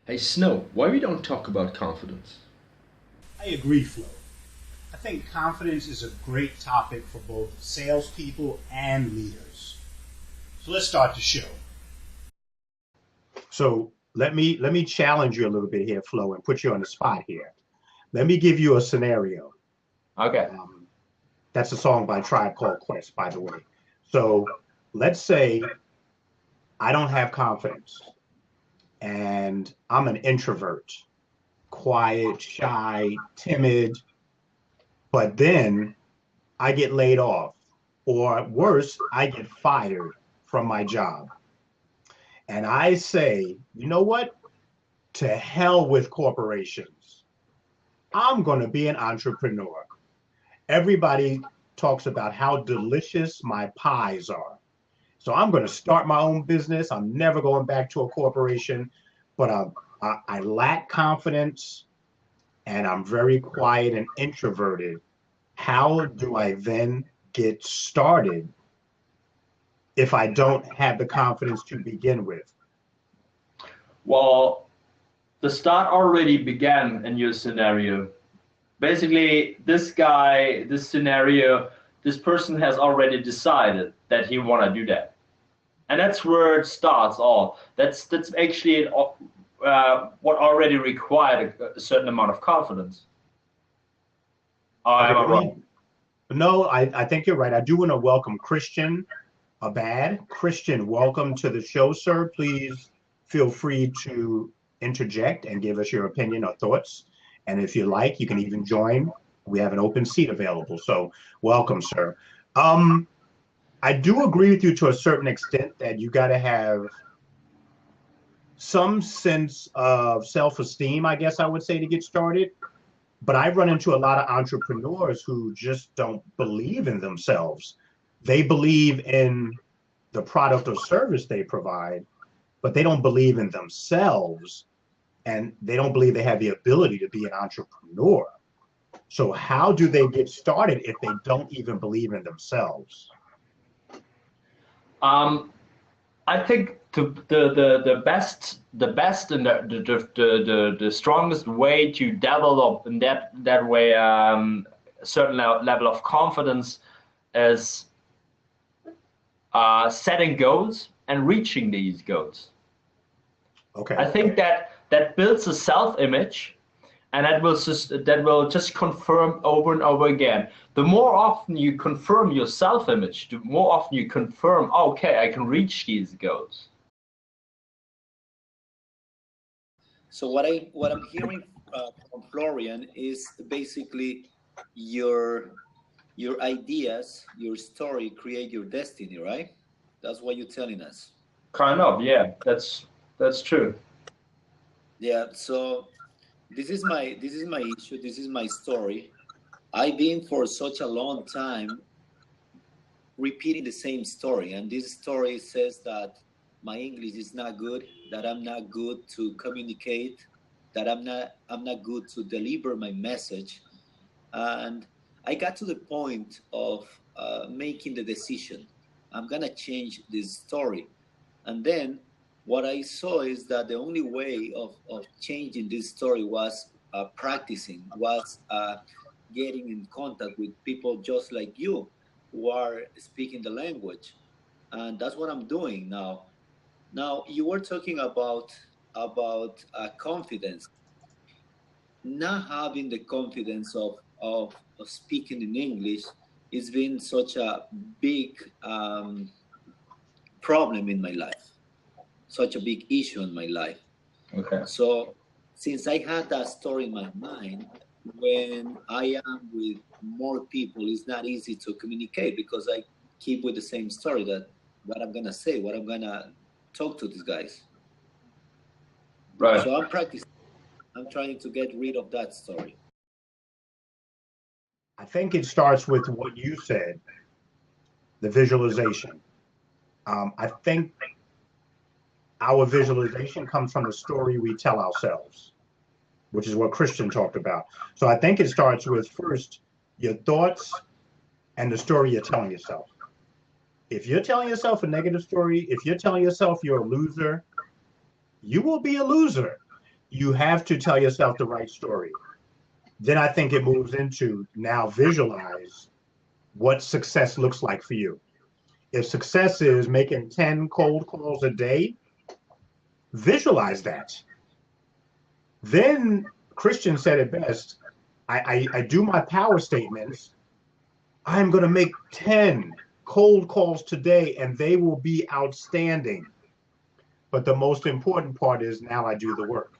Hey Snow, why we don't talk about confidence? I agree, Flo. I think confidence is a great topic for both salespeople and leaders. So let's start the show. So let me challenge you a little bit here, Flo, and put you on the spot here. Let me give you a scenario. Okay. Um, that's a song by Tribe Called Quest, by the way. So let's say I don't have confidence and I'm an introvert, quiet, shy, timid, but then I get laid off, or worse, I get fired from my job. And I say, you know what? To hell with corporations. I'm going to be an entrepreneur. Everybody talks about how delicious my pies are. So I'm going to start my own business. I'm never going back to a corporation, but I lack confidence and I'm very quiet and introverted. How do I then get started if I don't have the confidence to begin with? Well, the start already began in your scenario. Basically, this guy, this scenario, this person has already decided that he want to do that, and that's where it starts. All that's actually what already required a certain amount of confidence. Okay, Am I let right? me. No, I think you're right. I do want to welcome Christian Abad. Christian, welcome to the show, sir. Please feel free to interject and give us your opinion or thoughts. And if you like, you can even join. We have an open seat available. So welcome, sir. Um, I do agree with you to a certain extent that you got to have some sense of self-esteem, I guess I would say, to get started. But I run into a lot of entrepreneurs who just don't believe in themselves. They believe in the product or service they provide, but they don't believe in themselves and they don't believe they have the ability to be an entrepreneur. So, how do they get started if they don't even believe in themselves? Um, I think the best and the strongest way to develop in that way a certain level of confidence is setting goals and reaching these goals. I Okay. think that builds a self-image, and that will just confirm over and over again. The more often you confirm your self-image, the more often you confirm, oh, okay, I can reach these goals. So what I'm hearing from Florian is basically your your ideas, your story create your destiny, right? That's what you're telling us. Kind of, yeah. That's true. Yeah. So this is my issue. This is my story. I've been for such a long time repeating the same story, and this story says that my English is not good, that I'm not good to communicate, that I'm not good to deliver my message. And I got to the point of making the decision. I'm gonna change this story. And then what I saw is that the only way of changing this story was practicing, was getting in contact with people just like you who are speaking the language. And that's what I'm doing now. Now, you were talking about confidence, not having the confidence of speaking in English. It's been such a big problem in my life, such a big issue in my life. Okay. So, since I had that story in my mind, when I am with more people, it's not easy to communicate because I keep with the same story that what I'm gonna say, what I'm gonna talk to these guys. Right. So I'm practicing. I'm trying to get rid of that story. I think it starts with what you said, the visualization. I think our visualization comes from the story we tell ourselves, which is what Christian talked about. So I think it starts with first your thoughts and the story you're telling yourself. If you're telling yourself a negative story, if you're telling yourself you're a loser, you will be a loser. you have to tell yourself the right story. Then I think it moves into now visualize what success looks like for you. If success is making 10 cold calls a day, visualize that. Then Christian said it best. I do my power statements. I'm going to make 10 cold calls today and they will be outstanding. But the most important part is now I do the work.